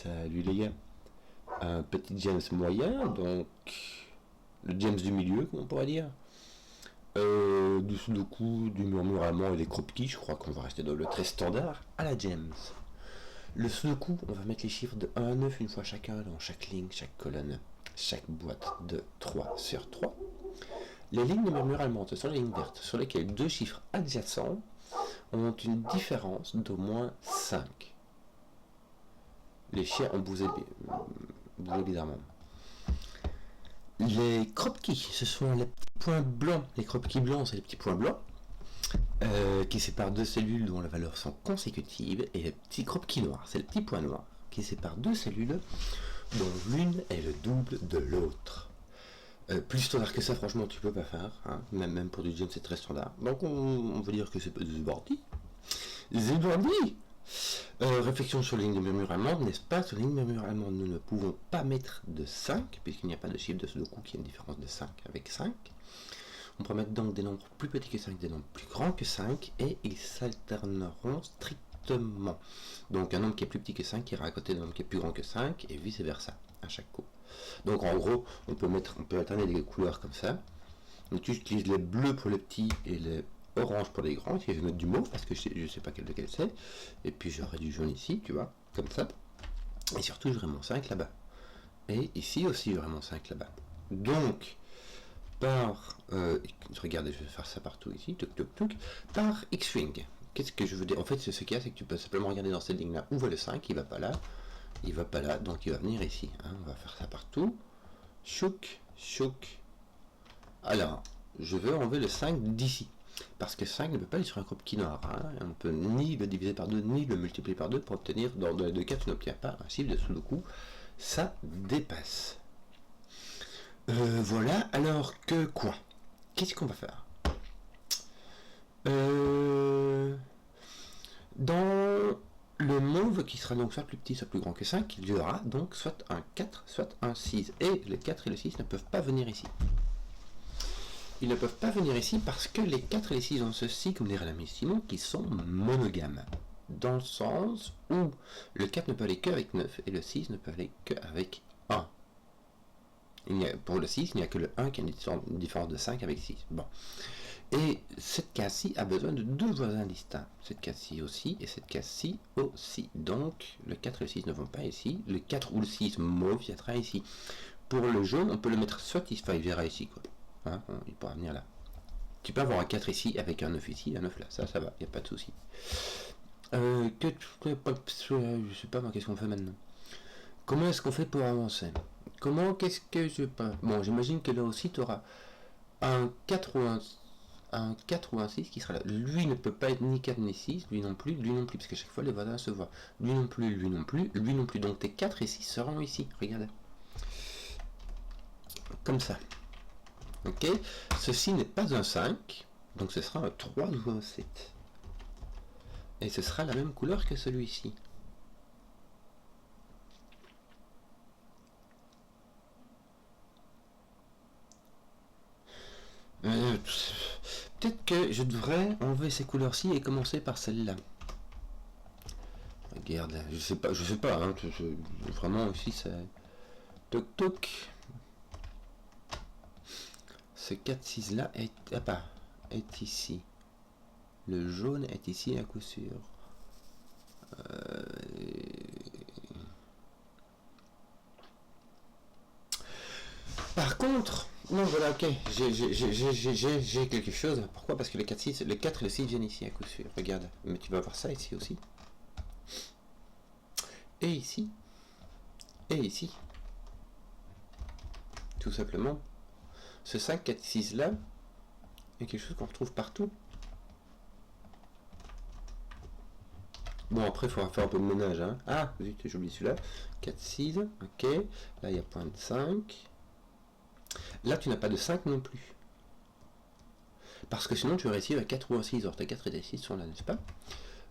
Salut les gars. Un petit James moyen, donc le James du milieu, comme on pourrait dire. Du Sudoku, du murmure allemand et des croquis, je crois qu'on va rester dans le très standard à la James. Le Sudoku, on va mettre les chiffres de 1 à 9 une fois chacun dans chaque ligne, chaque colonne, chaque boîte de 3 sur 3. Les lignes de murmure allemand, ce sont les lignes vertes, sur lesquelles deux chiffres adjacents ont une différence d'au moins 5. Les chiens ont bougé bizarrement. Les croquis, ce sont les petits points blancs. Les croquis blancs, c'est les petits points blancs qui séparent deux cellules dont les valeurs sont consécutives. Et les petits croquis noirs, c'est les petits points noirs qui séparent deux cellules dont l'une est le double de l'autre. Plus standard que ça, franchement, tu peux pas faire. Hein. Même pour du James, c'est très standard. Donc on va dire que c'est des bandits. Des bandits. Réflexion sur la ligne de murmure allemande, n'est-ce pas? Sur la ligne de murmure allemande, nous ne pouvons pas mettre de 5, puisqu'il n'y a pas de chiffre de Sudoku qui a une différence de 5 avec 5. On pourra mettre donc des nombres plus petits que 5, des nombres plus grands que 5, et ils s'alterneront strictement. Donc un nombre qui est plus petit que 5 ira à côté d'un nombre qui est plus grand que 5, et vice versa, à chaque coup. Donc en gros, on peut alterner des couleurs comme ça. Donc tu utilises les bleus pour les petits et les orange pour les grands, je vais mettre du mauve parce que je sais pas lequel c'est, et puis j'aurai du jaune ici, tu vois, comme ça, et surtout j'aurai mon 5 là-bas, et ici aussi j'aurai mon 5 là-bas. Donc, par, regardez, je vais faire ça partout ici, par X-String, qu'est-ce que je veux dire? En fait, ce qu'il y a, c'est que tu peux simplement regarder dans cette ligne-là où va le 5, il va pas là, donc il va venir ici, hein, on va faire ça partout, chouk, alors, je veux enlever le 5 d'ici. Parce que 5 ne peut pas aller sur un croquis noir. Hein. On ne peut ni le diviser par 2, ni le multiplier par 2 pour obtenir, dans les deux cas, tu n'obtiens pas un chiffre de Sudoku. Ça dépasse. Voilà, alors que quoi? Qu'est-ce qu'on va faire? Dans le mauve, qui sera donc soit plus petit, soit plus grand que 5, il y aura donc soit un 4, soit un 6. Et le 4 et le 6 ne peuvent pas venir ici. Ils ne peuvent pas venir ici parce que les 4 et les 6 ont ceci, comme dirait l'ami Simon, qui sont monogames. Dans le sens où le 4 ne peut aller qu'avec 9 et le 6 ne peut aller qu'avec 1. Pour le 6, il n'y a que le 1 qui a une différence de 5 avec 6. Bon. Et cette case-ci a besoin de deux voisins distincts. Cette case-ci aussi et cette case-ci aussi. Donc, le 4 et le 6 ne vont pas ici. Le 4 ou le 6 mauve viendra ici. Pour le jaune, on peut le mettre soit il verra ici, quoi. Hein, il pourra venir là. Tu peux avoir un 4 ici avec un 9 ici, un 9 là, ça va, il n'y a pas de souci. Je sais pas moi, qu'est-ce qu'on fait maintenant? Comment est-ce qu'on fait pour avancer? Qu'est-ce que je peux... Bon, j'imagine que là aussi tu auras un 4 ou un 6 qui sera là. Lui ne peut pas être ni 4 ni 6, lui non plus, parce qu'à chaque fois les voisins se voient. Lui non plus, lui non plus, lui non plus. Donc tes 4 et 6 seront ici, regardez. Comme ça. Ok, ceci n'est pas un 5, donc ce sera un 3 ou un 7. Et ce sera la même couleur que celui-ci. Peut-être que je devrais enlever ces couleurs-ci et commencer par celle-là. Regarde, je sais pas, hein, vraiment ici c'est... Toc. Ce 4-6 là est ici. Le jaune est ici à coup sûr. Par contre, non voilà, ok, j'ai quelque chose. Pourquoi? Parce que le 4 et le 6 viennent ici à coup sûr. Regarde, mais tu vas voir ça ici aussi. Et ici. Et ici. Tout simplement. Ce 5, 4, 6 là est quelque chose qu'on retrouve partout. Bon, après, il faudra faire un peu de ménage. Hein. Ah, zut, j'ai oublié celui-là. 4, 6, ok. Là, il y a point de 5. Là, tu n'as pas de 5 non plus. Parce que sinon, tu aurais ici un 4 ou un 6. Or, tes 4 et tes 6 sont là, n'est-ce pas?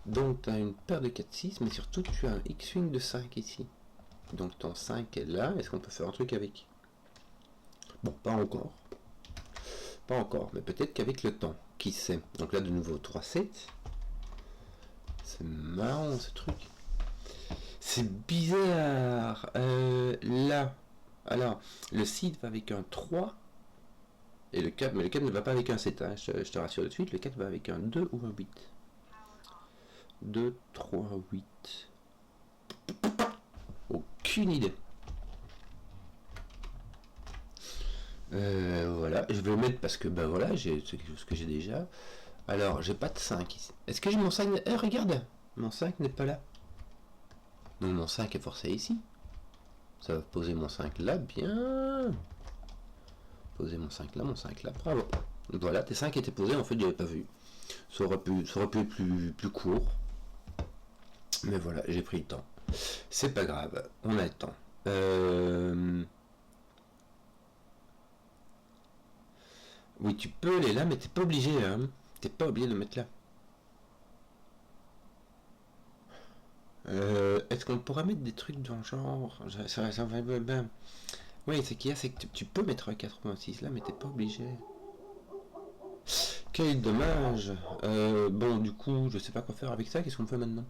Donc, tu as une paire de 4, 6, mais surtout, tu as un X-Wing de 5 ici. Donc, ton 5 est là. Est-ce qu'on peut faire un truc avec? Bon, pas encore. Pas encore, mais peut-être qu'avec le temps. Qui sait? Donc là, de nouveau, 3, 7. C'est marrant, ce truc. C'est bizarre. Là. Alors, le 6 va avec un 3. Et le 4, mais le 4 ne va pas avec un 7. Hein, je te rassure de suite. Le 4 va avec un 2 ou un 8. 2, 3, 8. Aucune idée. Voilà, je vais le mettre parce que ben voilà, c'est quelque chose que j'ai déjà. Alors, j'ai pas de 5 ici. Est-ce que j'ai mon 5? Regarde, mon 5 n'est pas là. Donc mon 5 est forcé ici. Ça va poser mon 5 là, bien. Poser mon 5 là, mon 5 là, bravo. Voilà, tes 5 étaient posés, en fait, je l'avais pas vu. Ça aurait pu être plus court. Mais voilà, j'ai pris le temps. C'est pas grave, on a le temps. Oui, tu peux aller là, mais t'es pas obligé, hein. T'es pas obligé de le mettre là. Est-ce qu'on pourrait mettre des trucs dans le genre ça va bien. Oui, c'est qu'il y a, c'est que tu peux mettre un 86 là, mais t'es pas obligé. Quel dommage. Bon, du coup, je sais pas quoi faire avec ça. Qu'est-ce qu'on fait maintenant?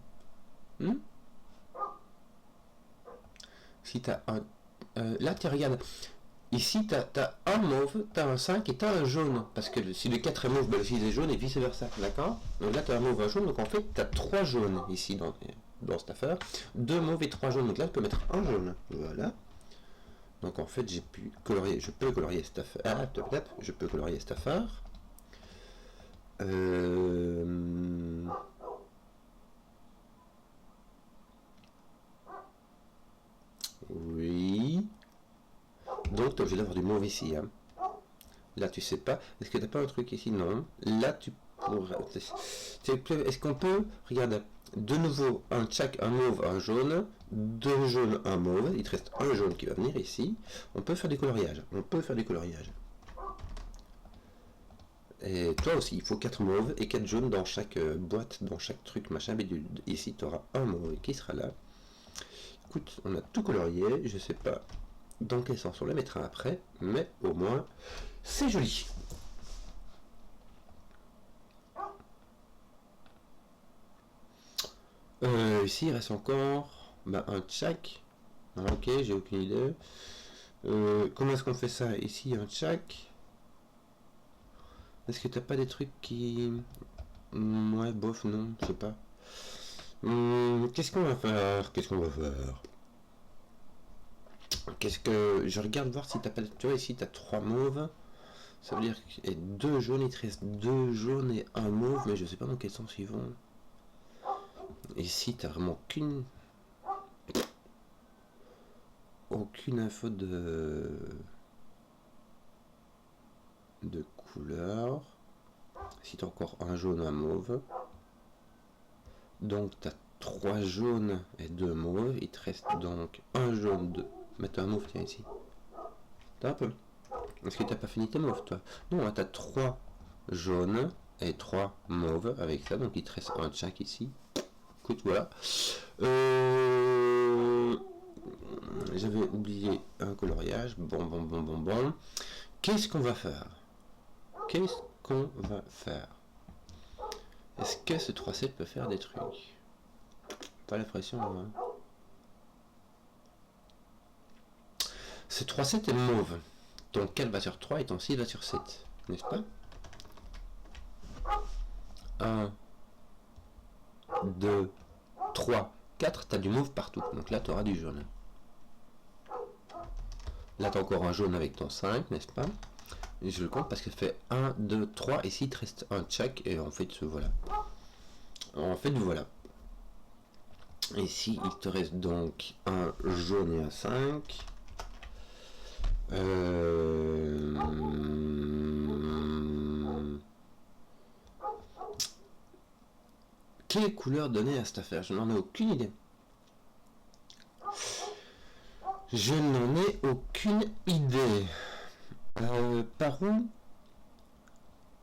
Si t'as un... là, tu regardes. Ici, t'as un mauve, t'as un 5 et t'as un jaune. Parce que si le 4 est mauve, ben le 6 est jaune et vice versa. D'accord? Donc là, t'as un mauve, un jaune. Donc en fait, t'as 3 jaunes ici dans cette affaire. 2 mauves et 3 jaunes. Donc là, tu peux mettre un jaune. Voilà. Donc en fait, j'ai pu colorier. Je peux colorier cette affaire. Ah, je peux colorier cette affaire. Oui. Donc, tu es obligé d'avoir du mauve ici. Hein. Là, tu sais pas. Est-ce que t'as pas un truc ici? Non. Là, tu pourrais. Est-ce qu'on peut. Regarde. De nouveau, un tchak, un mauve, un jaune. Deux jaunes, un mauve. Il te reste un jaune qui va venir ici. On peut faire des coloriages. On peut faire des coloriages. Et toi aussi, il faut 4 mauves et 4 jaunes dans chaque boîte, dans chaque truc, machin. Mais ici, tu auras un mauve qui sera là. Écoute, on a tout colorié. Je sais pas dans quel sens on le mettra après, mais au moins, c'est joli. Ici, il reste encore un tchak. Ok, j'ai aucune idée. Comment est-ce qu'on fait ça? Ici, un tchak. Est-ce que t'as pas des trucs qui... ouais, bof, non, je sais pas. Qu'est-ce qu'on va faire? Qu'est-ce que... Je regarde voir si t'as pas... Tu vois, ici, t'as 3 mauves. Ça veut dire que... Et 2 jaunes, il te reste 2 jaunes et un mauve, mais je sais pas dans quel sens ils vont. Ici, t'as vraiment aucune info de couleur. Ici, t'as encore un jaune, un mauve. Donc, t'as 3 jaunes et 2 mauves. Il te reste donc un jaune, 2. Mettre un mauve, tiens, ici. T'as un peu. Est-ce que t'as pas fini tes mauves, toi? Non, t'as 3 jaunes et 3 mauves avec ça. Donc, il te reste un de chaque ici. Écoute, voilà. J'avais oublié un coloriage. Bon. Qu'est-ce qu'on va faire? Est-ce que ce 3-7 peut faire des trucs? Pas l'impression, hein. Ce 3-7 est mauve. Ton 4 va sur 3 et ton 6 va sur 7. N'est-ce pas? 1, 2, 3, 4. T'as du mauve partout. Donc là, tu auras du jaune. Là, tu as encore un jaune avec ton 5, n'est-ce pas? Et je le compte parce que ça fait 1, 2, 3. Ici, il te reste un tchak. Et en fait, voilà. Ici, il te reste donc un jaune et un 5. Quelle couleur donner à cette affaire? Je n'en ai aucune idée. Par où?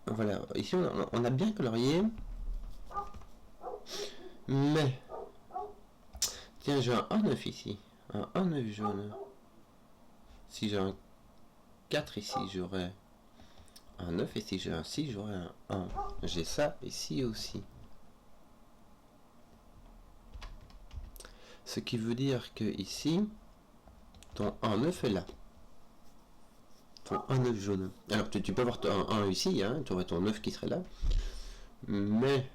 Voilà, ici on a bien colorié. Mais... Tiens, j'ai un 1-9 ici. Un 1-9 jaune. Si j'ai un 4 ici, j'aurai un 9. Et si j'ai un 6, j'aurai un 1. J'ai ça ici aussi. Ce qui veut dire que ici, ton 1-9 est là. Ton 1-9 jaune. Alors tu peux avoir ton 1 ici, hein, tu aurais ton 9 qui serait là. Mais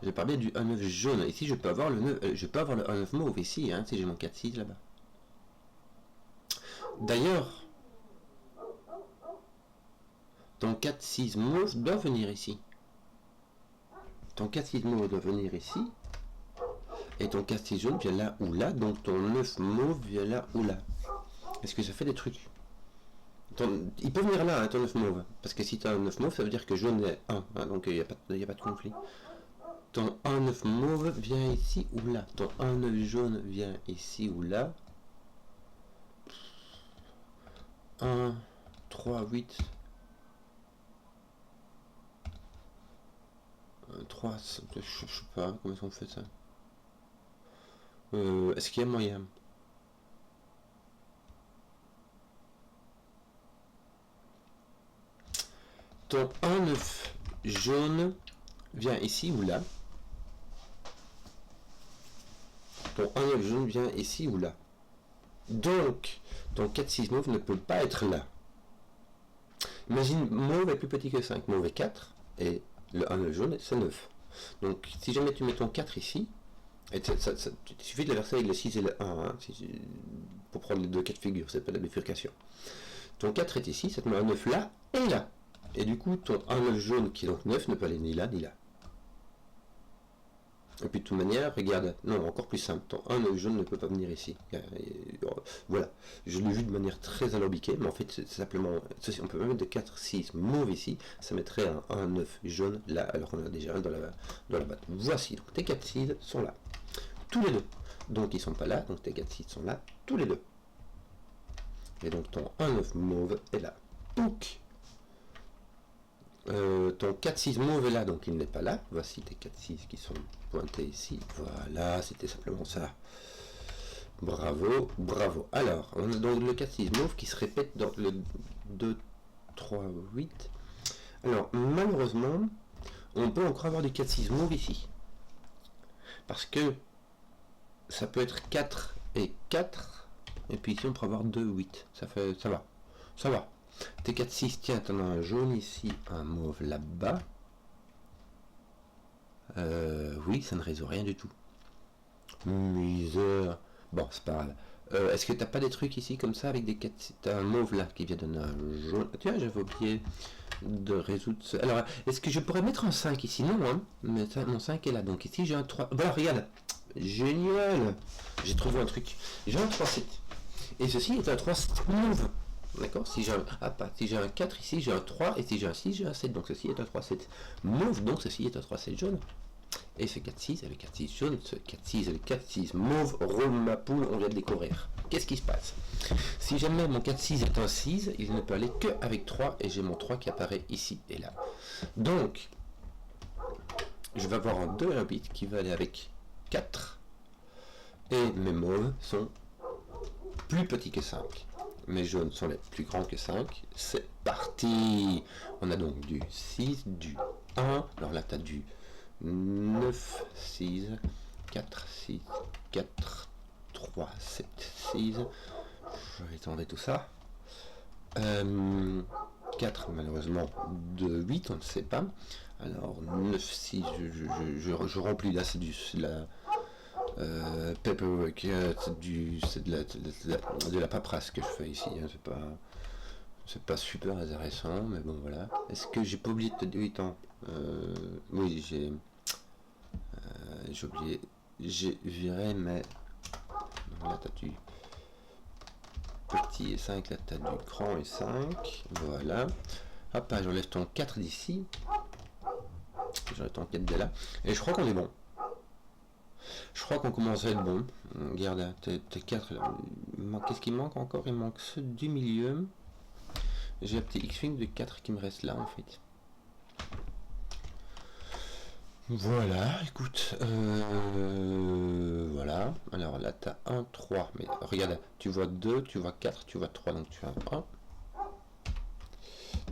j'ai parlé du 1-9 jaune. Ici je peux avoir le 9, je peux avoir le 1-9 mauve ici, hein, si j'ai mon 4-6 là-bas. D'ailleurs, ton 4-6 mauve doit venir ici. Ton 4-6 mauve doit venir ici. Et ton 4-6 jaune vient là ou là. Donc ton 9 mauve vient là ou là. Est-ce que ça fait des trucs? Il peut venir là, hein, ton 9 mauve. Parce que si tu as un 9 mauve, ça veut dire que jaune est 1. Hein, donc il n'y a pas de conflit. Ton 1-9 mauve vient ici ou là. Ton 1-9 jaune vient ici ou là. 1, 3, 8. 3, je sais pas comment on fait ça. Est-ce qu'il y a moyen? Ton 1-9 jaune vient ici ou là. Ton 1-9 jaune vient ici ou là. Donc, ton 4-6 mauve ne peut pas être là. Imagine, mauve est plus petit que 5. Mauve est 4. Et le 1-9 jaune, c'est 9. Donc, si jamais tu mets ton 4 ici, et il suffit de le verser avec le 6 et le 1, hein, pour prendre les deux cas de figure, c'est pas la bifurcation. Ton 4 est ici, ça te met un 9 là et là. Et du coup, ton 1-9 jaune, qui est donc 9, ne peut aller ni là ni là. Et puis de toute manière, regarde, non, encore plus simple, ton 1-9 jaune ne peut pas venir ici. Voilà, je l'ai vu de manière très alambiquée, mais en fait, c'est simplement, on peut même mettre de 4-6 mauve ici, ça mettrait un 1-9 jaune là, alors qu'on a déjà un dans la boîte. Voici, donc tes 4-6 sont là, tous les deux. Donc ils ne sont pas là, donc tes 4-6 sont là, tous les deux. Et donc ton 1-9 mauve est là. Donc, ton 4-6 mauve est là, donc il n'est pas là. Voici tes 4-6 qui sont pointés ici. Voilà, c'était simplement ça. Bravo, bravo. Alors, on a donc le 4-6 mauve qui se répète dans le 2, 3, 8. Alors, malheureusement, on peut encore avoir du 4-6 mauve ici. Parce que ça peut être 4 et 4. Et puis ici, on peut avoir 2, 8. Ça va. Ça va. T4-6, tiens, t'en as un jaune ici, un mauve là-bas. Oui, ça ne résout rien du tout. Misère. Bon, c'est pas grave. Est-ce que t'as pas des trucs ici comme ça avec des 4... T'as un mauve là qui vient donner un jaune. Tiens, j'avais oublié de résoudre ce... Alors, est-ce que je pourrais mettre un 5 ici? Non, hein. Mais ça, mon 5 est là. Donc ici, j'ai un 3... Voilà, regarde. Génial. J'ai trouvé un truc. J'ai un 3-7. Et ceci est un 3-7 mauve. D'accord, si j'ai un 4 ici, j'ai un 3, et si j'ai un 6, j'ai un 7, donc ceci est un 3-7 mauve, donc ceci est un 3-7 jaune. Et ce 4-6 avec 4-6 jaune, ce 4-6 avec 4-6 mauve, rôle ma poule, on vient de découvrir. Qu'est-ce qui se passe? Si jamais mon 4-6 est un 6, il ne peut aller que avec 3, et j'ai mon 3 qui apparaît ici et là. Donc, je vais avoir un 2 et un 8 qui va aller avec 4, et mes mauves sont plus petits que 5. Mes jaunes sont les plus grands que 5. C'est parti. On a donc du 6, du 1. Alors là, tu as du 9, 6, 4, 6, 4, 3, 7, 6. Je vais étendre tout ça. 4, malheureusement, de 8, on ne sait pas. Alors, 9, 6, je remplis là, c'est la... paperwork, c'est de la paperasse que je fais ici, hein, c'est pas super intéressant, mais bon voilà. Est-ce que j'ai pas oublié de te dire, attends, oui j'ai oublié, j'ai viré, mais donc là t'as du petit et 5, là t'as du grand et 5, voilà. Hop, j'enlève ton 4 d'ici, j'enlève ton 4 de là, et je crois qu'on est bon. Je crois qu'on commence à être bon. Regarde, t'es 4. Qu'est-ce qui manque encore? Il manque ceux du milieu. J'ai un petit X-Wing de 4 qui me reste là en fait. Voilà, écoute. Voilà. Alors là, t'as 1, 3. Mais regarde, tu vois 2, tu vois 4, tu vois 3. Donc tu as 1.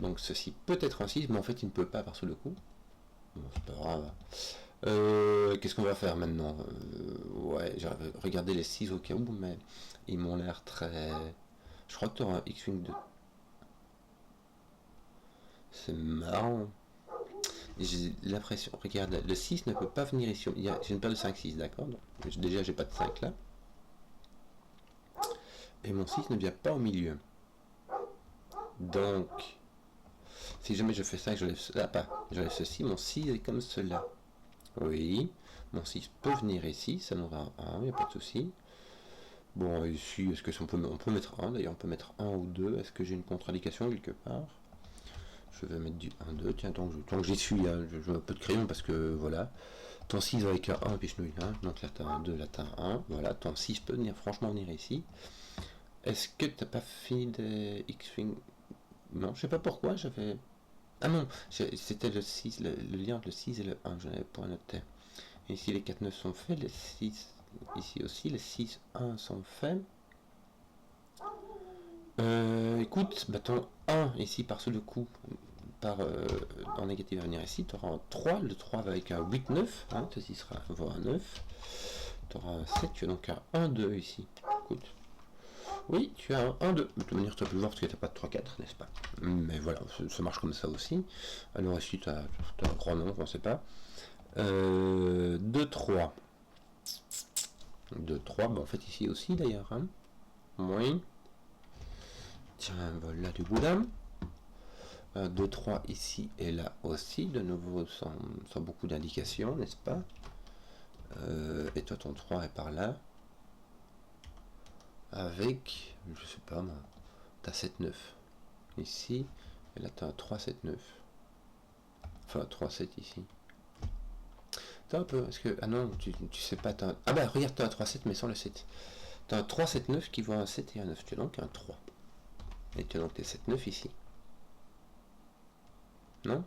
Donc ceci peut être un 6, mais en fait il ne peut pas par sous le coup. Bon, c'est pas grave. Qu'est-ce qu'on va faire maintenant? Ouais, j'ai regardé les 6 au cas où, mais ils m'ont l'air très... Je crois que tu auras un X-Wing de... C'est marrant. J'ai l'impression... Regarde, le 6 ne peut pas venir ici. J'ai une paire de 5-6, d'accord? Déjà, j'ai pas de 5 là. Et mon 6 ne vient pas au milieu. Donc, si jamais je fais ça, je lève là, pas. Je lève ceci, mon 6 est comme cela. Oui, mon 6 peut venir ici, ça n'aura un, il n'y a pas de souci. Bon, ici, est-ce que on peut mettre un, d'ailleurs, on peut mettre un ou deux. Est-ce que j'ai une contre-indication quelque part? Je vais mettre du 1, 2, tiens, tant que j'y suis, hein, je joue un peu de crayon parce que, voilà. Ton 6 avec un 1, puis je n'ai un, donc là t'as un 2, là t'as un 1, voilà, ton 6 peut venir, franchement venir ici. Est-ce que t'as pas fini des X-Wing? Non, je sais pas pourquoi, j'avais... Ah non, c'était le 6, le lien entre le 6 et le 1, je n'avais pas noté. Ici les 4 9 sont faits, les 6, ici aussi, les 6 1 sont faits. Écoute, bah ton 1 ici par ce de coup, en négatif à venir ici, tu auras un 3, le 3 va avec un 8 9, hein, ceci sera un 9. Tu auras un 7, tu as donc un 1 2 ici. Écoute. Oui, tu as un 1 2. De toute manière, tu as pu le voir parce que tu n'as pas de 3 4, n'est-ce pas? Mais voilà, ça marche comme ça aussi. Alors ici, tu as un grand nombre, on ne sait pas. 2 3. 2 3, bah en fait ici aussi d'ailleurs. Hein. Oui. Tiens, voilà du boudin. 2 3 ici et là aussi, de nouveau sans beaucoup d'indications, n'est-ce pas? Et toi ton 3 est par là. Avec, je sais pas moi, t'as 7 9 ici, et là t'as un 3 7 9. Enfin 3 7 ici. T'as un peu, parce que, ah non, tu sais pas, ah bah regarde, t'as un 3 7 mais sans le 7. T'as un 3 7 9 qui voit un 7 et un 9, tu as donc un 3. Et tu as donc tes 7 9 ici. Non?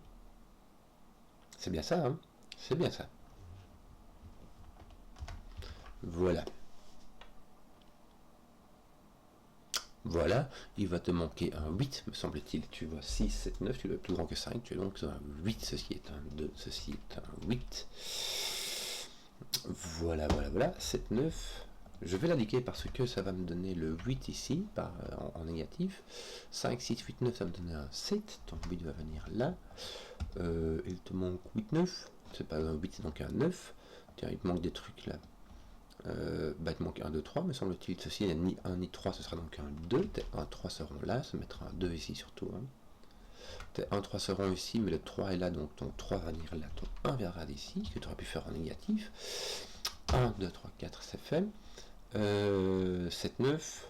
C'est bien ça, hein? C'est bien ça. Voilà. Voilà, il va te manquer un 8, me semble-t-il. Tu vois 6, 7, 9, tu es plus grand que 5, tu es donc un 8, ceci est un 2, ceci est un 8. Voilà, voilà, voilà, 7, 9. Je vais l'indiquer parce que ça va me donner le 8 ici, en négatif. 5, 6, 8, 9, ça va me donner un 7. Ton 8 va venir là. Il te manque 8, 9. C'est pas un 8, c'est donc un 9. Tiens, il te manque des trucs là. Bah, il te manque 1, 2, 3, me semble-t-il. Ceci n'est ni 1 ni 3, ce sera donc un 2. Tes 1, 3 seront là, ça mettra un 2 ici surtout. Hein. Tes 1, 3 seront ici, mais le 3 est là, donc ton 3 va venir là. Ton 1 viendra d'ici, que tu aurais pu faire en négatif. 1, 2, 3, 4, c'est fait. 7, 9,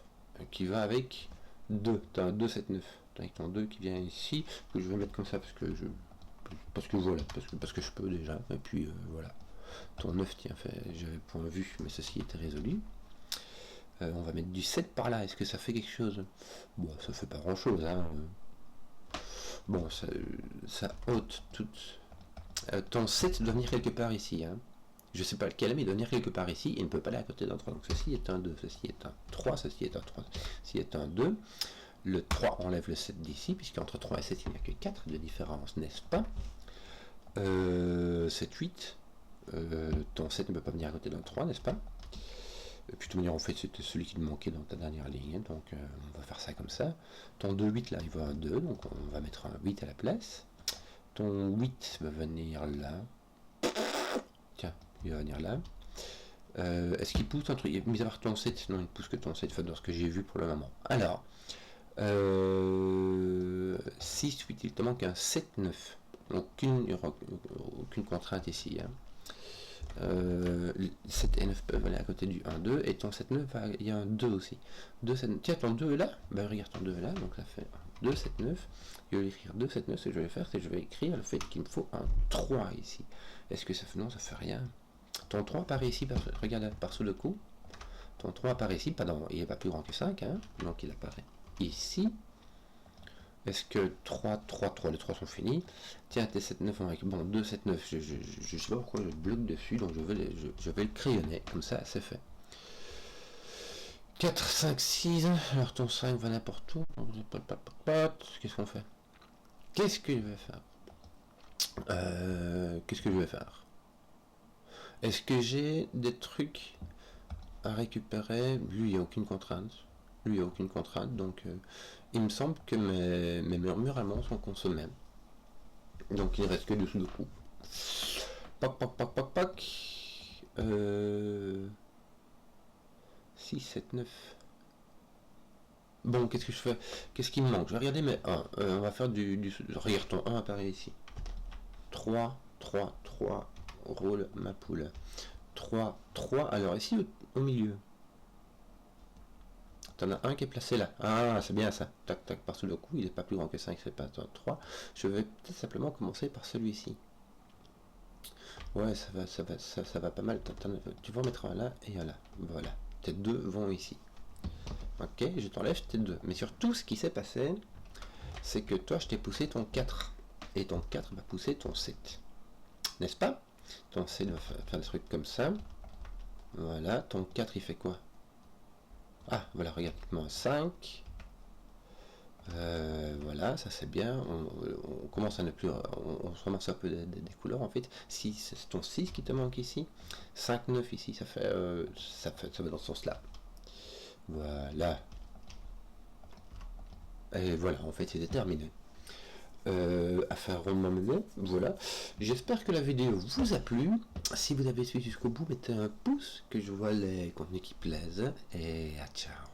qui va avec 2. Tu as un 2, 7, 9. Avec ton 2 qui vient ici, que je vais mettre comme ça parce que voilà, parce que je peux déjà. Et puis voilà. Ton 9, tiens, j'avais point vu, mais ceci était résolu. On va mettre du 7 par là. Est-ce que ça fait quelque chose? Bon, ça fait pas grand chose. Hein. Bon, ça ôte toute. Ton 7 doit venir quelque part ici. Hein. Je sais pas lequel, mais il doit venir quelque part ici. Il ne peut pas aller à côté d'un 3. Donc ceci est un 2, ceci est un 3, ceci est un 3, ceci est un 2. Le 3 enlève le 7 d'ici, puisqu'entre 3 et 7, il n'y a que 4 de différence, n'est-ce pas? 7, 8. Ton 7 ne peut pas venir à côté d'un 3, n'est-ce pas? Et puis de toute manière, en fait, c'était celui qui te manquait dans ta dernière ligne, donc on va faire ça comme ça. Ton 2, 8, là, il va un 2, donc on va mettre un 8 à la place. Ton 8 va venir là. Tiens, il va venir là. Est-ce qu'il pousse un truc? Mis à part ton 7, non, il ne pousse que ton 7, enfin, dans ce que j'ai vu pour le moment. Alors, 6, 8, il te manque un 7, 9. Aucune contrainte ici. Hein. 7 et 9 peuvent aller à côté du 1, 2, et ton 7, 9, il y a un 2 aussi. 2, 7, tiens, ton 2 est là, ben regarde, ton 2 est là, donc ça fait 2, 7, 9. Je vais écrire 2, 7, 9, ce que je vais faire, c'est que je vais écrire le fait qu'il me faut un 3 ici. Est-ce que ça fait... Non, ça fait rien. Ton 3 apparaît ici, regarde, par sous le coup. Ton 3 apparaît ici, pardon, il n'est pas plus grand que 5, hein, donc il apparaît ici. Est-ce que 3, 3, 3, les 3 sont finis? Tiens, tes 7, 9 avec, bon, 2, 7, 9, je sais pas pourquoi je bloque dessus, donc je vais le crayonner, comme ça, c'est fait. 4, 5, 6, alors ton 5 va n'importe où, qu'est-ce qu'on fait? Qu'est-ce que je vais faire? Qu'est-ce que je vais faire? Est-ce que j'ai des trucs à récupérer? Lui, il n'y a aucune contrainte. Lui, il n'y a aucune contrainte. Donc, il me semble que mes murmures allemands sont consommés. Donc, il ne reste que du sudoku. Poc, poc, poc, poc, poc. 6, 7, 9. Bon, qu'est-ce que je fais? Qu'est-ce qui me manque? Je vais regarder mes 1. On va faire du... Regarde, ton 1 apparaît ici. 3, 3, 3. Roule ma poule. 3, 3. Alors ici, au milieu. T'en as un qui est placé là. Ah, c'est bien ça. Tac, tac, par sudoku. Il n'est pas plus grand que 5, c'est pas 3. Je vais peut-être simplement commencer par celui-ci. Ouais, ça va pas mal. Tu vas en mettre un là et un là. Voilà. Tes deux vont ici. Ok, je t'enlève tes deux. Mais surtout, ce qui s'est passé, c'est que toi, je t'ai poussé ton 4. Et ton 4 va pousser ton 7. N'est-ce pas? Ton 7 va faire des trucs comme ça. Voilà. Ton 4, il fait quoi? Ah, voilà, regarde. 5. Voilà, ça c'est bien. On commence à ne plus. On se remarque un peu des couleurs en fait. 6, c'est ton 6 qui te manque ici. 5, 9 ici, ça va dans ce sens-là. Voilà. Et voilà, en fait, c'est terminé. Affaire rondement menée, voilà. J'espère que la vidéo vous a plu. Si vous avez suivi jusqu'au bout, mettez un pouce, que je vois les contenus qui plaisent. Et à ciao.